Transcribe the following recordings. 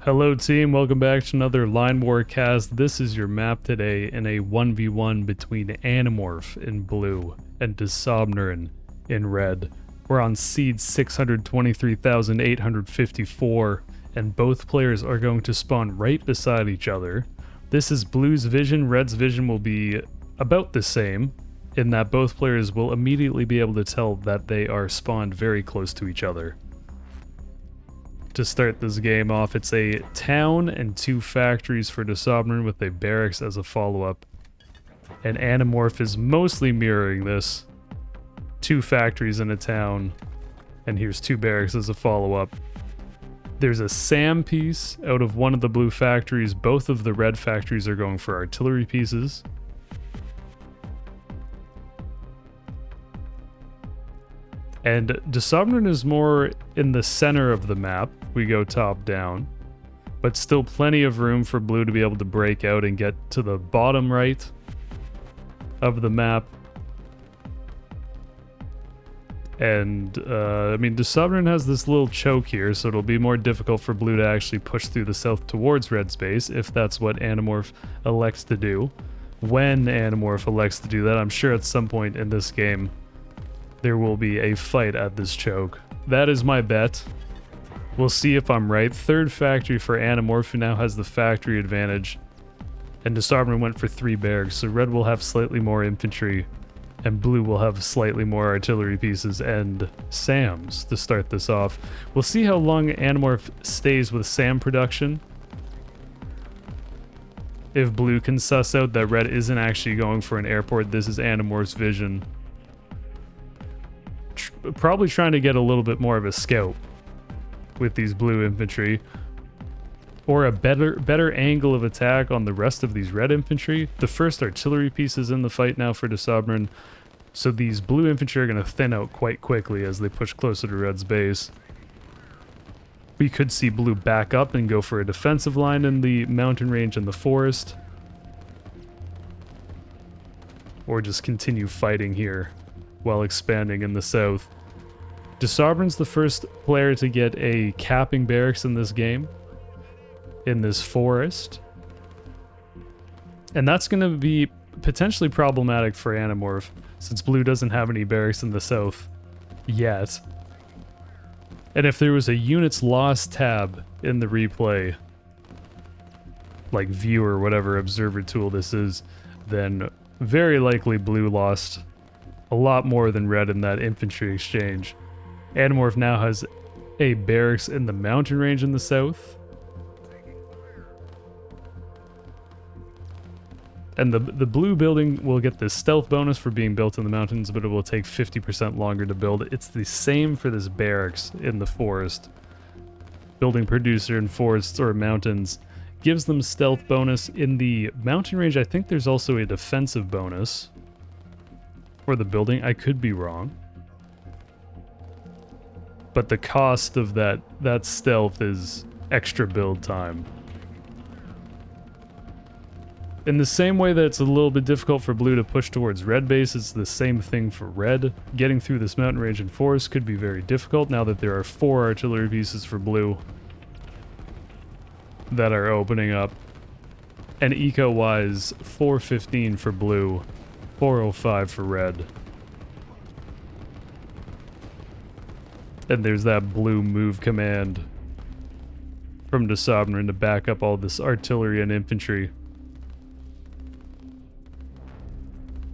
Hello team, welcome back to another Line War cast. This is your map today in a 1v1 between Animorph in blue and Desobnerin in red. We're on seed 623,854 and both players are going to spawn right beside each other. This is blue's vision, red's vision will be about the same in that both players will immediately be able to tell that they are spawned very close to each other. To start this game off, it's a town and two factories for Desobnerin with a barracks as a follow-up. And Animorph is mostly mirroring this. Two factories in a town, and here's two barracks as a follow-up. There's a SAM piece out of one of the blue factories. Both of the red factories are going for artillery pieces. And Desobnerin is more in the center of the map. We go top down, but still plenty of room for blue to be able to break out and get to the bottom right of the map. And I mean, Desobnerin has this little choke here, so it'll be more difficult for blue to actually push through the south towards red space if that's what Animorph elects to do. When Animorph elects to do that, I'm sure at some point in this game there will be a fight at this choke. That is my bet. We'll see if I'm right. Third factory for Animorph, who now has the factory advantage. And Desobnerin went for 3 barracks, so red will have slightly more infantry, and blue will have slightly more artillery pieces and SAMs to start this off. We'll see how long Animorph stays with SAM production. If blue can suss out that red isn't actually going for an airport, this is Animorph's vision. Probably trying to get a little bit more of a scout with these blue infantry, or a better angle of attack on the rest of these red infantry. The first artillery piece is in the fight now for Desobnerin, so these blue infantry are going to thin out quite quickly as they push closer to red's base. We could see blue back up and go for a defensive line in the mountain range and the forest, or just continue fighting here while expanding in the south. Desobrein's the first player to get a capping barracks in this game, in this forest. And that's going to be potentially problematic for Animorph, since blue doesn't have any barracks in the south yet. And if there was a units lost tab in the replay, like view or whatever observer tool this is, then very likely blue lost a lot more than red in that infantry exchange. Animorph now has a barracks in the mountain range in the south. And the blue building will get this stealth bonus for being built in the mountains, but it will take 50% longer to build. It's the same for this barracks in the forest. Building producer in forests or mountains gives them stealth bonus. In the mountain range, I think there's also a defensive bonus for the building. I could be wrong, but the cost of that stealth is extra build time. In the same way that it's a little bit difficult for blue to push towards red base, it's the same thing for red. Getting through this mountain range and forest could be very difficult now that there are 4 artillery pieces for blue that are opening up. And eco-wise, 415 for blue, 405 for red. And there's that blue move command from Desobnerin to back up all this artillery and infantry.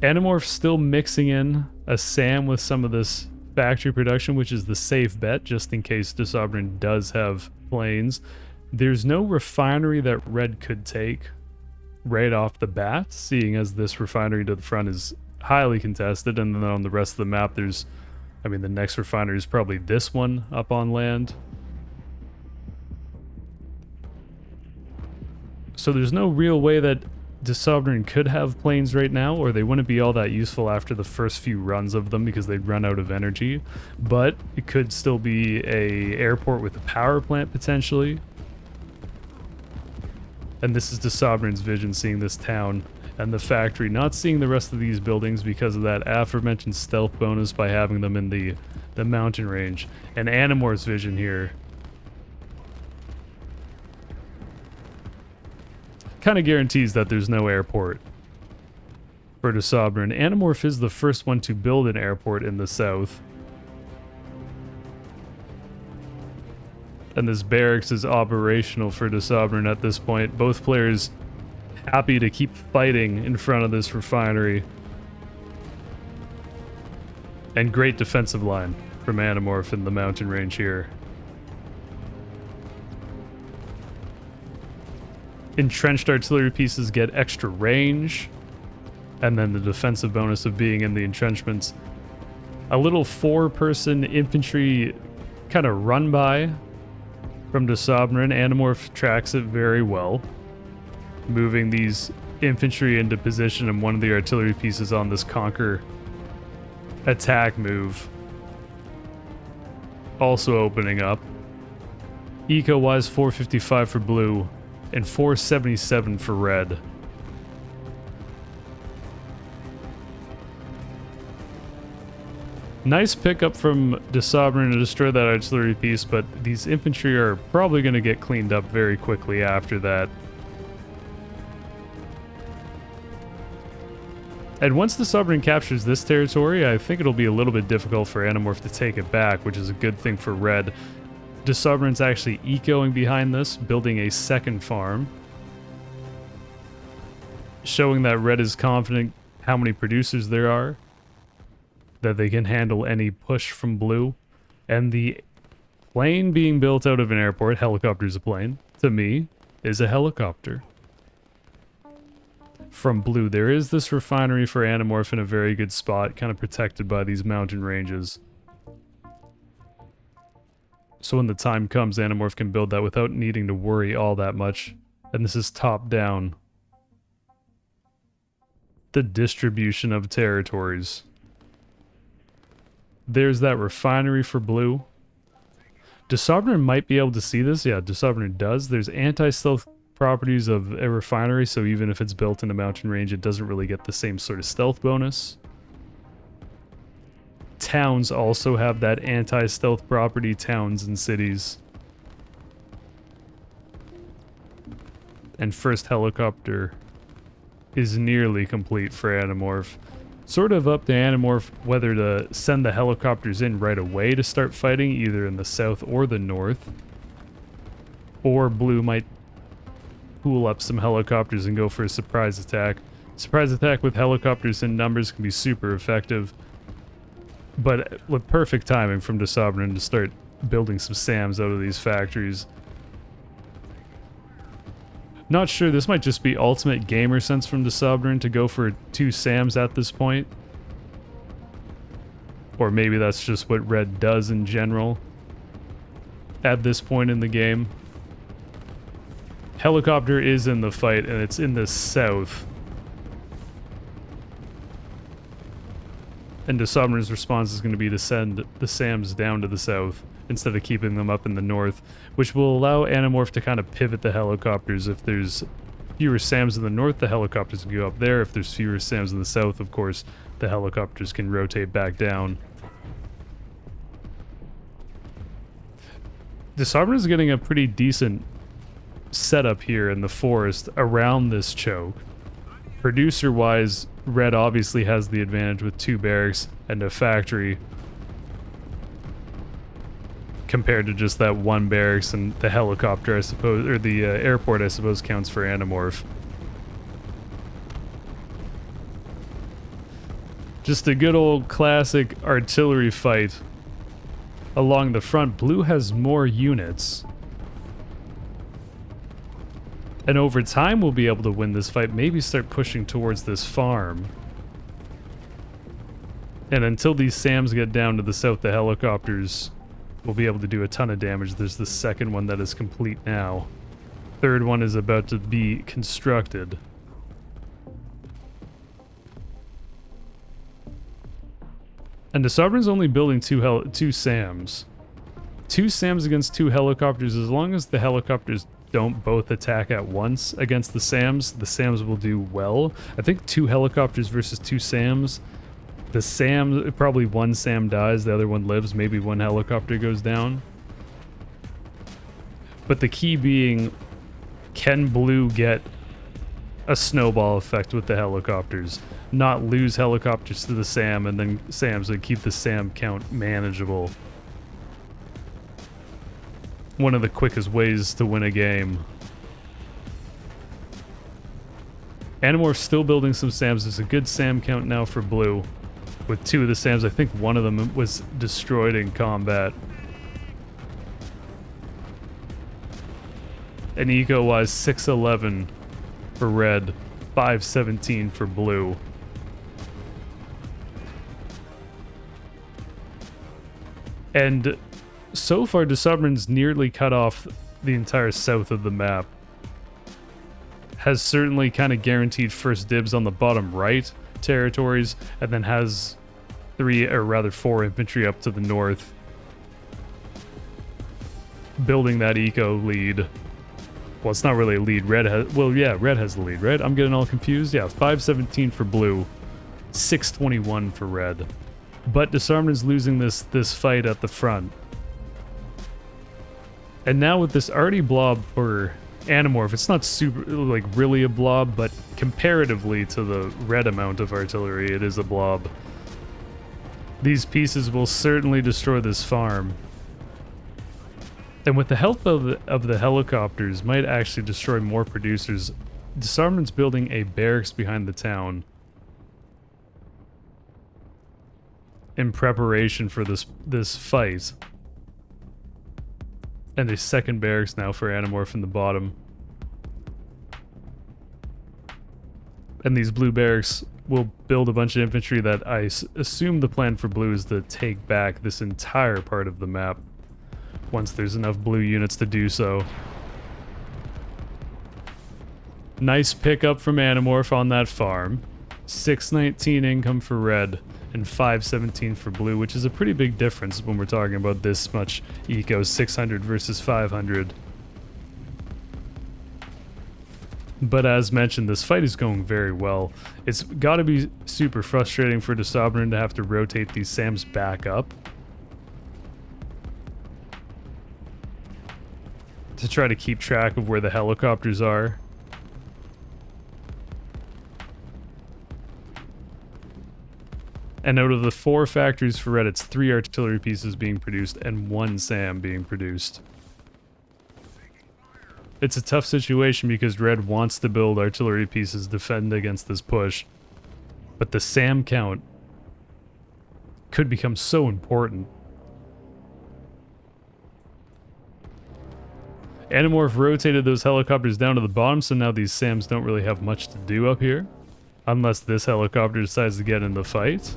Animorph's still mixing in a SAM with some of this factory production, which is the safe bet, just in case Desobnerin does have planes. There's no refinery that red could take right off the bat, seeing as this refinery to the front is highly contested, and then on the rest of the map there's, I mean, the next refinery is probably this one up on land. So there's no real way that Desobnerin could have planes right now, or they wouldn't be all that useful after the first few runs of them because they'd run out of energy. But it could still be a airport with a power plant potentially. And this is Desobrein's vision, seeing this town and the factory, not seeing the rest of these buildings because of that aforementioned stealth bonus by having them in the mountain range. And Animorph's vision here kind of guarantees that there's no airport for the Sovereign. Animorph is the first one to build an airport in the south. And this barracks is operational for the Sovereign at this point. Both players happy to keep fighting in front of this refinery. And great defensive line from Animorph in the mountain range here. Entrenched artillery pieces get extra range, and then the defensive bonus of being in the entrenchments. A little 4-person infantry kind of run by from the Sovereign. Animorph tracks it very well, moving these infantry into position, and one of the artillery pieces on this conquer attack move also opening up. Eco-wise, 455 for blue and 477 for red. Nice pickup from the Sovereign to destroy that artillery piece, but these infantry are probably going to get cleaned up very quickly after that. And once the Sovereign captures this territory, I think it'll be a little bit difficult for Animorph to take it back, which is a good thing for red. The Sovereign's actually ecoing behind this, building a second farm, showing that red is confident how many producers there are, that they can handle any push from blue. And the plane being built out of an airport, helicopter's a plane, to me, is a helicopter. From blue, there is this refinery for Animorph in a very good spot, kind of protected by these mountain ranges. So when the time comes, Animorph can build that without needing to worry all that much. And this is top down. The distribution of territories. There's that refinery for blue. DeSovereign might be able to see this. Yeah, DeSovereign does. There's anti-stealth properties of a refinery, so even if it's built in a mountain range, it doesn't really get the same sort of stealth bonus. Towns also have that anti-stealth property, towns and cities. And first helicopter is nearly complete for Animorph. Sort of up to Animorph whether to send the helicopters in right away to start fighting, either in the south or the north. Or blue might pool up some helicopters and go for a surprise attack. Surprise attack with helicopters in numbers can be super effective. But with perfect timing from the Sovereign to start building some SAMs out of these factories. Not sure, this might just be ultimate gamer sense from the Sovereign to go for 2 SAMs at this point. Or maybe that's just what red does in general at this point in the game. Helicopter is in the fight, and it's in the south. And the Sovereign's response is going to be to send the SAMs down to the south instead of keeping them up in the north, which will allow Animorph to kind of pivot the helicopters. If there's fewer SAMs in the north, the helicopters can go up there. If there's fewer SAMs in the south, of course, the helicopters can rotate back down. The Sovereign is getting a pretty decent setup here in the forest around this choke. Producer-wise, red obviously has the advantage with 2 barracks and a factory compared to just that 1 barracks, and the helicopter, I suppose, or the airport, I suppose, counts for Animorph. Just a good old classic artillery fight along the front. Blue has more units. And over time, we'll be able to win this fight. Maybe start pushing towards this farm. And until these SAMs get down to the south, the helicopters will be able to do a ton of damage. There's the second one that is complete now. Third one is about to be constructed. And the Sovereign's only building 2 SAMs. 2 SAMs against 2 helicopters. As long as the helicopters don't both attack at once against the SAMs will do well. I think 2 helicopters versus 2 SAMs. The SAM, probably 1 SAM dies, the other one lives, maybe 1 helicopter goes down. But the key being, can blue get a snowball effect with the helicopters. Not lose helicopters to the SAM and then SAMs, and keep the SAM count manageable. One of the quickest ways to win a game. Animorph's still building some SAMs. There's a good SAM count now for blue. With 2 of the SAMs, I think one of them was destroyed in combat. And eco-wise, 611 for red, 517 for blue. And so far, Disarmment's nearly cut off the entire south of the map. Has certainly kind of guaranteed first dibs on the bottom right territories, and then has 4 infantry up to the north. Building that eco lead. Well, it's not really a lead. Red has... Well, yeah, red has the lead, right? I'm getting all confused. Yeah, 517 for blue. 621 for red. But Disarmment's losing this fight at the front. And now with this arty blob for Animorph, it's not super, like, really a blob, but comparatively to the red amount of artillery, it is a blob. These pieces will certainly destroy this farm. And with the help of the helicopters, might actually destroy more producers. Disarmment's building a barracks behind the town in preparation for this fight. And a second barracks now for Animorph in the bottom. And these blue barracks will build a bunch of infantry that I assume the plan for blue is to take back this entire part of the map. Once there's enough blue units to do so. Nice pickup from Animorph on that farm. 619 income for red and 517 for blue, which is a pretty big difference when we're talking about this much eco, 600 versus 500. But as mentioned, this fight is going very well. It's got to be super frustrating for Disarment to have to rotate these SAMs back up to try to keep track of where the helicopters are. And out of the 4 factories for red, it's 3 artillery pieces being produced and 1 SAM being produced. It's a tough situation because red wants to build artillery pieces, defend against this push. But the SAM count could become so important. Animorph rotated those helicopters down to the bottom, so now these SAMs don't really have much to do up here. Unless this helicopter decides to get in the fight.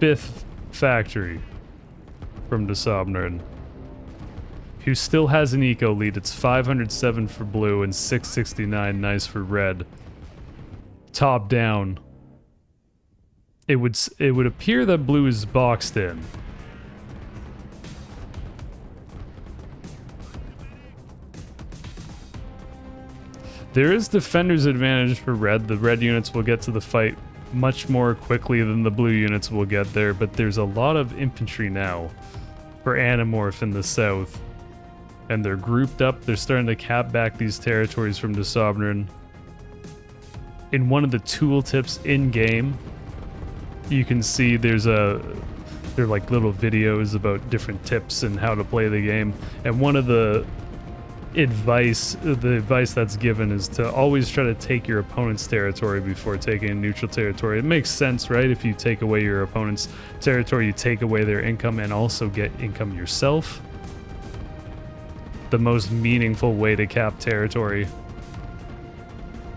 5th factory from Disarment, who still has an eco lead. It's 507 for blue and 669 nice for red. Top down. It would appear that blue is boxed in. There is defender's advantage for red. The red units will get to the fight much more quickly than the blue units will get there, but there's a lot of infantry now for Animorph in the south. And they're grouped up. They're starting to cap back these territories from Disarment. In one of the tooltips in-game, you can see they're like little videos about different tips and how to play the game. And one of the advice that's given is to always try to take your opponent's territory before taking a neutral territory. It makes sense, right? If you take away your opponent's territory, you take away their income and also get income yourself. The most meaningful way to cap territory.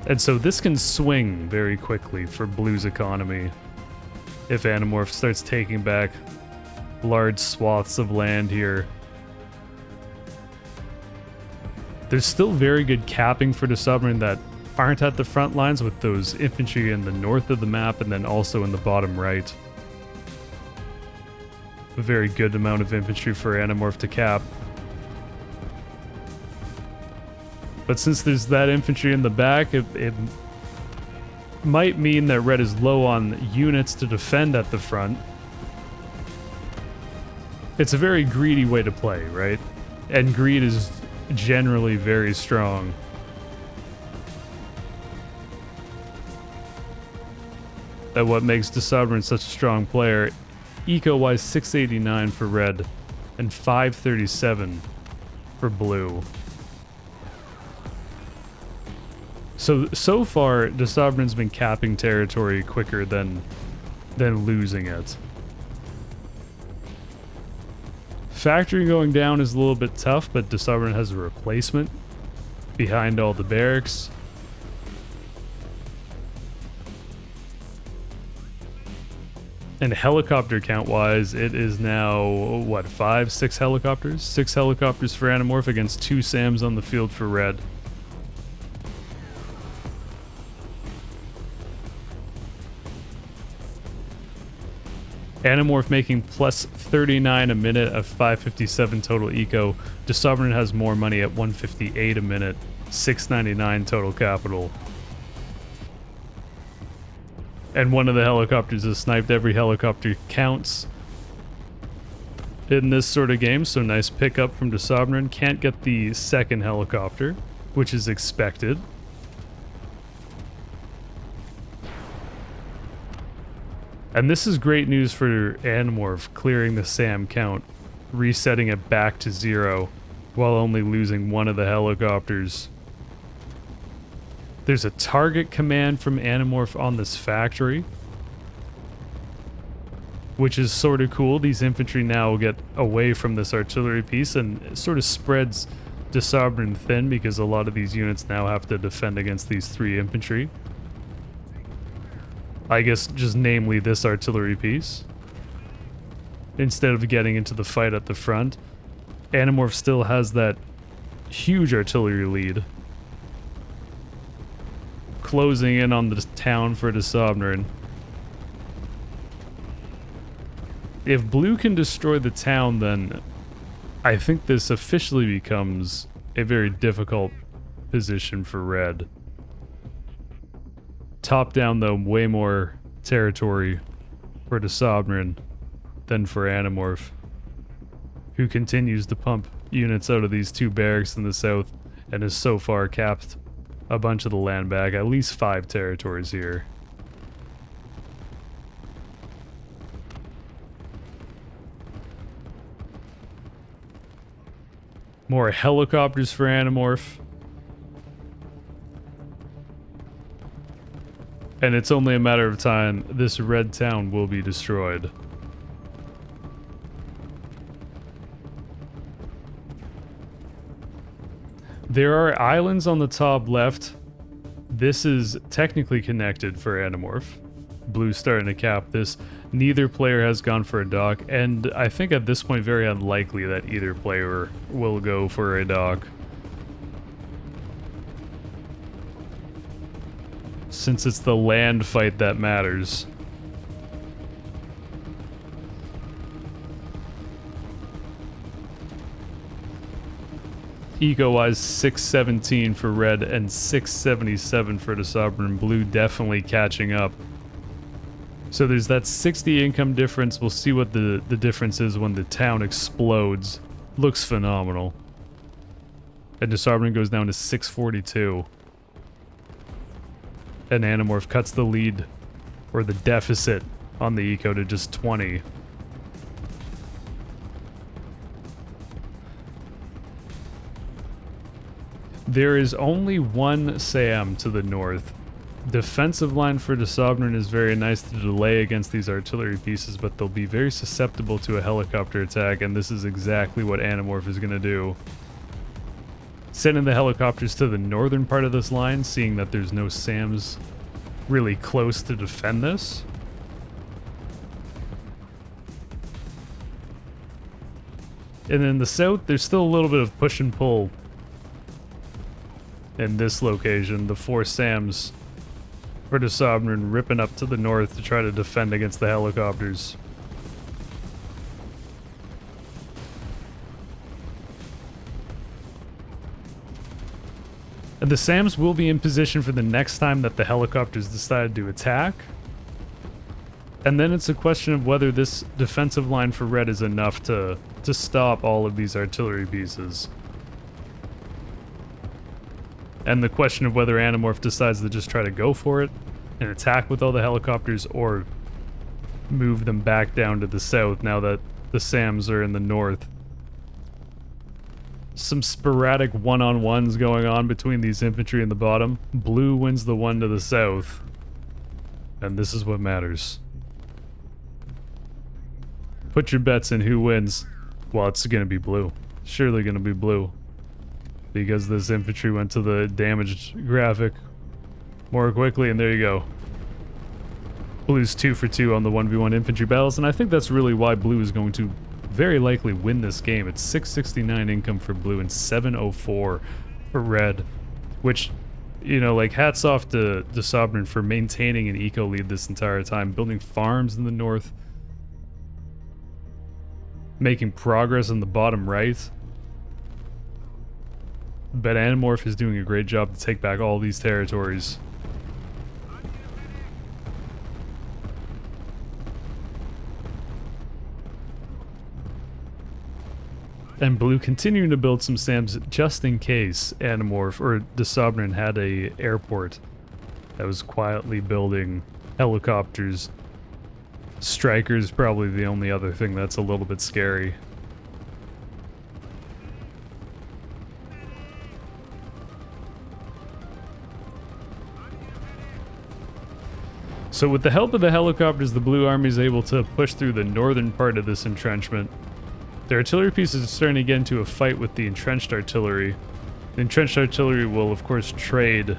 And so this can swing very quickly for blue's economy if Animorph starts taking back large swaths of land here. There's still very good capping for Disarment that aren't at the front lines, with those infantry in the north of the map and then also in the bottom right. A very good amount of infantry for Animorph to cap. But since there's that infantry in the back, it might mean that red is low on units to defend at the front. It's a very greedy way to play, right? And greed is generally very strong. That what makes DeSovereign such a strong player. Eco-wise, 689 for red and 537 for blue. So far, DeSovereign's been capping territory quicker than losing it. Factory going down is a little bit tough, but DeSovereign has a replacement behind all the barracks. And helicopter count-wise, it is now, what, 5, 6 helicopters? 6 helicopters for Animorph against 2 SAMs on the field for red. Animorph making plus 39 a minute of 557 total eco. DeSovereign has more money at 158 a minute, 699 total capital. And one of the helicopters is sniped. Every helicopter counts in this sort of game, so nice pickup from DeSovereign. Can't get the second helicopter, which is expected. And this is great news for Animorph, clearing the SAM count, resetting it back to 0, while only losing one of the helicopters. There's a target command from Animorph on this factory, which is sort of cool. These infantry now will get away from this artillery piece, and it sort of spreads DeSovereign thin because a lot of these units now have to defend against these 3 infantry. I guess just namely this artillery piece. Instead of getting into the fight at the front, Animorph still has that huge artillery lead, closing in on the town for DeSovereign. If blue can destroy the town, then I think this officially becomes a very difficult position for red. Top down, though, way more territory for DeSovereign than for Animorph, who continues to pump units out of these 2 barracks in the south and has so far capped a bunch of the land back, at least 5 territories here. More helicopters for Animorph. And it's only a matter of time this red town will be destroyed. There are islands on the top left. This is technically connected for Animorph. Blue's starting to cap this. Neither player has gone for a dock, and I think at this point very unlikely that either player will go for a dock, since it's the land fight that matters. Eco-wise, 617 for red and 677 for DeSovereign. Blue definitely catching up. So there's that 60 income difference. We'll see what the difference is when the town explodes. Looks phenomenal. And DeSovereign goes down to 642. And Animorph cuts the lead, or the deficit, on the eco to just 20. There is only one SAM to the north. Defensive line for DeSovereign is very nice to delay against these artillery pieces, but they'll be very susceptible to a helicopter attack, and this is exactly what Animorph is going to do. Sending the helicopters to the northern part of this line, seeing that there's no SAMs really close to defend this. And in the south, there's still a little bit of push and pull. In this location, the 4 SAMs for DeSovereign ripping up to the north to try to defend against the helicopters. And the SAMs will be in position for the next time that the helicopters decide to attack. And then it's a question of whether this defensive line for red is enough to stop all of these artillery pieces. And the question of whether Animorph decides to just try to go for it and attack with all the helicopters, or move them back down to the south now that the SAMs are in the north. Some sporadic one-on-ones going on between these infantry in the bottom. Blue wins the one to the south. And this is what matters. Put your bets in who wins. Well, it's gonna be blue. Surely gonna be blue. Because this infantry went to the damaged graphic more quickly, and there you go. Blue's 2 for 2 on the 1v1 infantry battles, and I think that's really why blue is going to very likely win this game. It's 669 income for blue and 704 for red, which, you know, like, hats off to Sovereign for maintaining an eco lead this entire time, building farms in the north, making progress in the bottom right. But Animorph is doing a great job to take back all these territories. And blue continuing to build some SAMs just in case Animorph or the Sovereign had a airport that was quietly building helicopters. Strikers probably the only other thing that's a little bit scary. So with the help of the helicopters, the blue army is able to push through the northern part of this entrenchment. The artillery pieces are starting to get into a fight with the entrenched artillery. The entrenched artillery will, of course, trade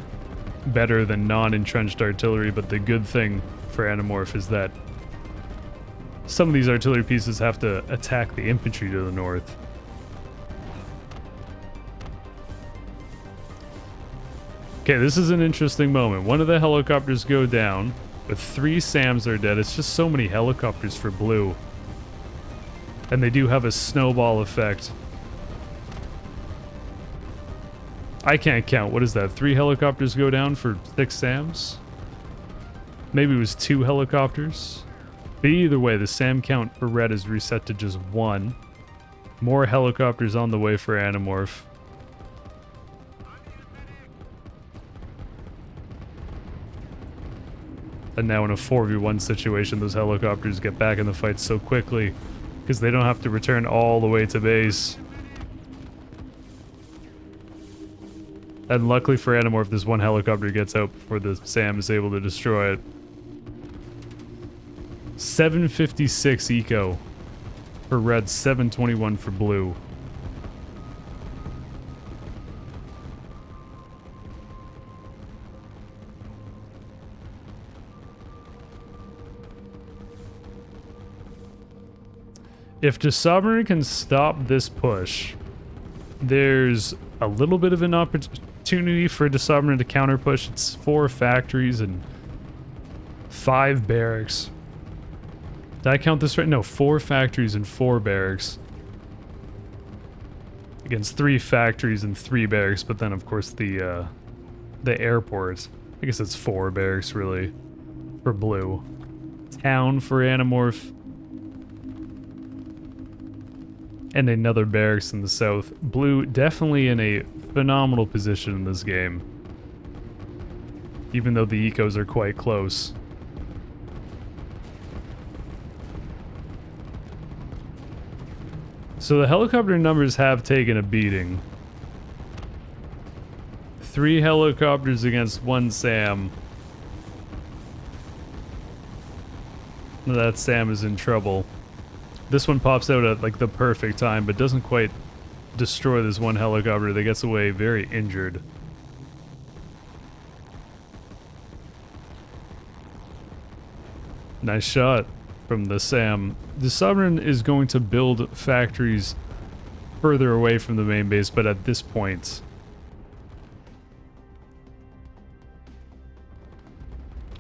better than non-entrenched artillery, but the good thing for Animorph is that some of these artillery pieces have to attack the infantry to the north. Okay, this is an interesting moment. One of the helicopters go down, but 3 SAMs are dead. It's just so many helicopters for blue. And they do have a snowball effect. I can't count. What is that? 3 helicopters go down for 6 SAMs? Maybe it was 2 helicopters? But either way, the SAM count for red is reset to just 1. More helicopters on the way for Animorph. And now in a 4v1 situation, those helicopters get back in the fight so quickly because they don't have to return all the way to base. And luckily for Animorph, this one helicopter gets out before the SAM is able to destroy it. 756 eco for red, 721 for blue. If the Sovereign can stop this push, there's a little bit of an opportunity for the Sovereign to counter push. It's 4 factories and 5 barracks. Did I count this right? No, 4 factories and 4 barracks. Against 3 factories and 3 barracks, but then of course the airport. I guess it's 4 barracks really for blue. Town for Animorph. And another barracks in the south. Blue definitely in a phenomenal position in this game. Even though the ecos are quite close. So the helicopter numbers have taken a beating. 3 helicopters against 1 SAM. That SAM is in trouble. This one pops out at like the perfect time, but doesn't quite destroy this one helicopter that gets away very injured. Nice shot from the SAM. The Sovereign is going to build factories further away from the main base, but at this point,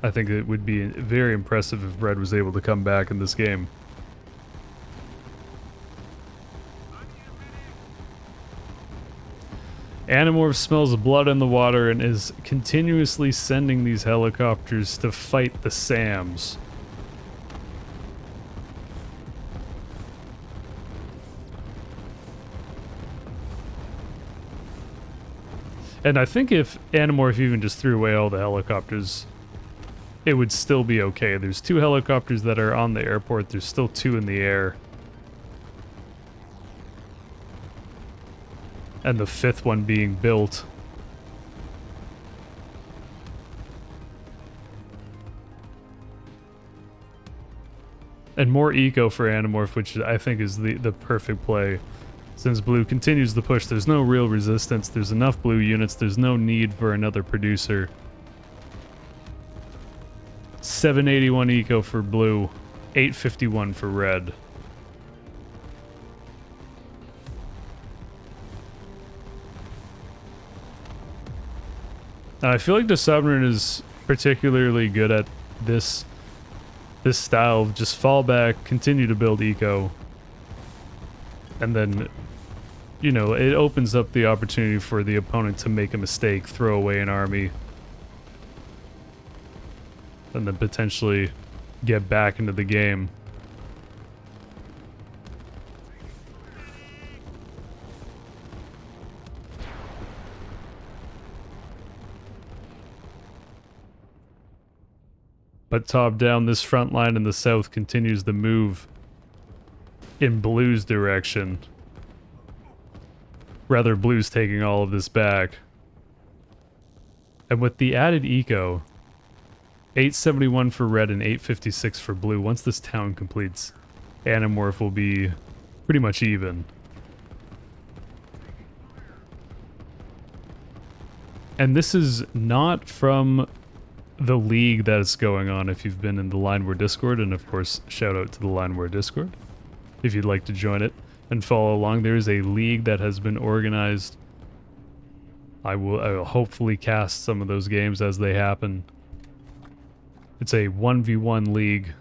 I think it would be very impressive if Red was able to come back in this game. Animorph smells blood in the water and is continuously sending these helicopters to fight the SAMs. And I think if Animorph even just threw away all the helicopters, it would still be okay. There's 2 helicopters that are on the airport. There's still 2 in the air. And the 5th one being built. And more eco for Animorph, which I think is the perfect play. Since blue continues the push, there's no real resistance, there's enough blue units, there's no need for another producer. 781 eco for blue, 851 for red. And I feel like the Submarine is particularly good at this style of just fall back, continue to build eco, and then, you know, it opens up the opportunity for the opponent to make a mistake, throw away an army, and then potentially get back into the game. But top down, this front line in the south continues the move in blue's direction. Rather, blue's taking all of this back. And with the added eco, 871 for red and 856 for blue, once this town completes, Animorph will be pretty much even. And this is not from the league that is going on if you've been in the Line War Discord, and of course, shout out to the Line War Discord if you'd like to join it and follow along. There is a league that has been organized. I will hopefully cast some of those games as they happen. It's a 1v1 league.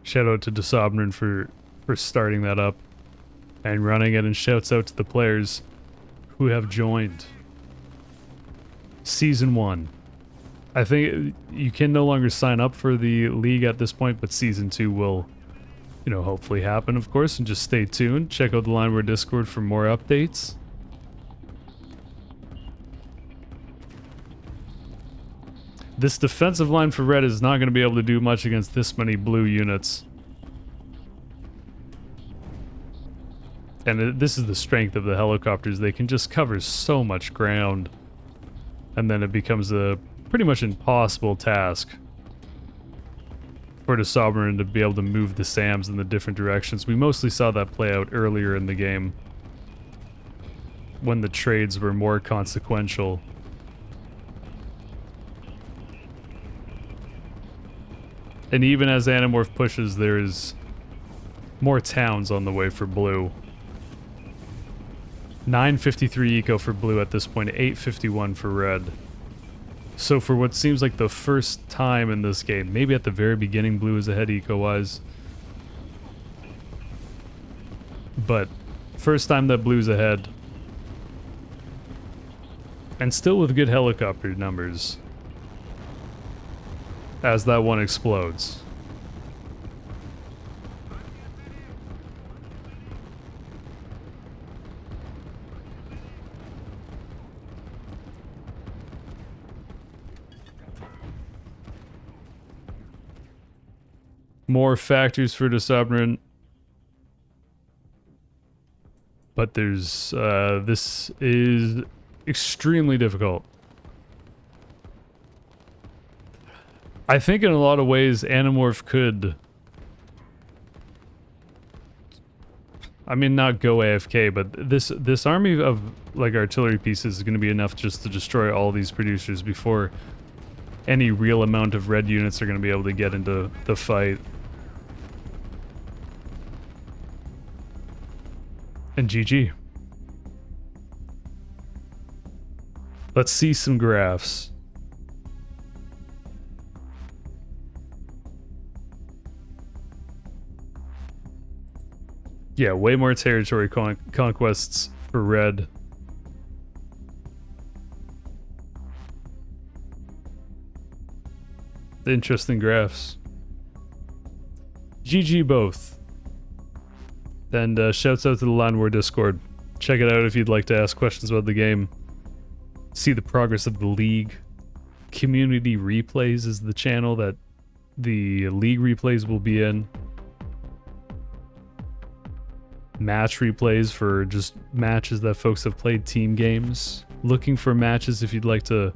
Shout out to Desobrin for starting that up and running it, and shouts out to the players who have joined. Season 1. I think you can no longer sign up for the league at this point, but Season 2 will, you know, hopefully happen, of course, and just stay tuned. Check out the Line War Discord for more updates. This defensive line for red is not going to be able to do much against this many blue units. And this is the strength of the helicopters. They can just cover so much ground. And then it becomes a pretty much impossible task for the Sovereign to be able to move the SAMs in the different directions. We mostly saw that play out earlier in the game, when the trades were more consequential. And even as Animorph pushes, there's more towns on the way for blue. 953 eco for blue at this point, 851 for red. So for what seems like the first time in this game, maybe at the very beginning blue is ahead eco-wise, but first time that blue's ahead. And still with good helicopter numbers as that one explodes. More factors for the Submarine. But there's, this is extremely difficult. I think in a lot of ways Animorph could, I mean, not go AFK, but this army of like artillery pieces is going to be enough just to destroy all these producers before any real amount of red units are going to be able to get into the fight. And GG. Let's see some graphs. Yeah, way more territory conquests for red. Interesting graphs. GG both. And shouts out to the Line War Discord. Check it out if you'd like to ask questions about the game. see the progress of the league. Community replays is the channel that the league replays will be in. Match replays for just matches that folks have played, team games. Looking for matches if you'd like to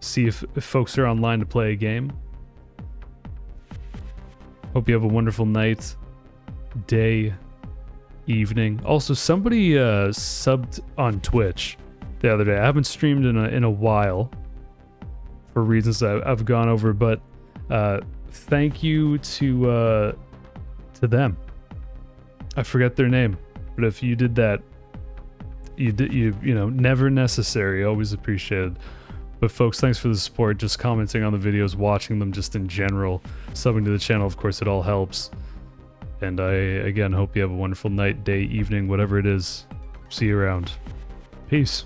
see if folks are online to play a game. Hope you have a wonderful night, day, evening. Also, somebody subbed on Twitch the other day. I haven't streamed in a while for reasons that I've gone over, but thank you to them. I forget their name, but if you did that, you know, never necessary, always appreciated. But folks, thanks for the support, just commenting on the videos, watching them just in general, subbing to the channel, of course, it all helps. And I, again, hope you have a wonderful night, day, evening, whatever it is. See you around. Peace.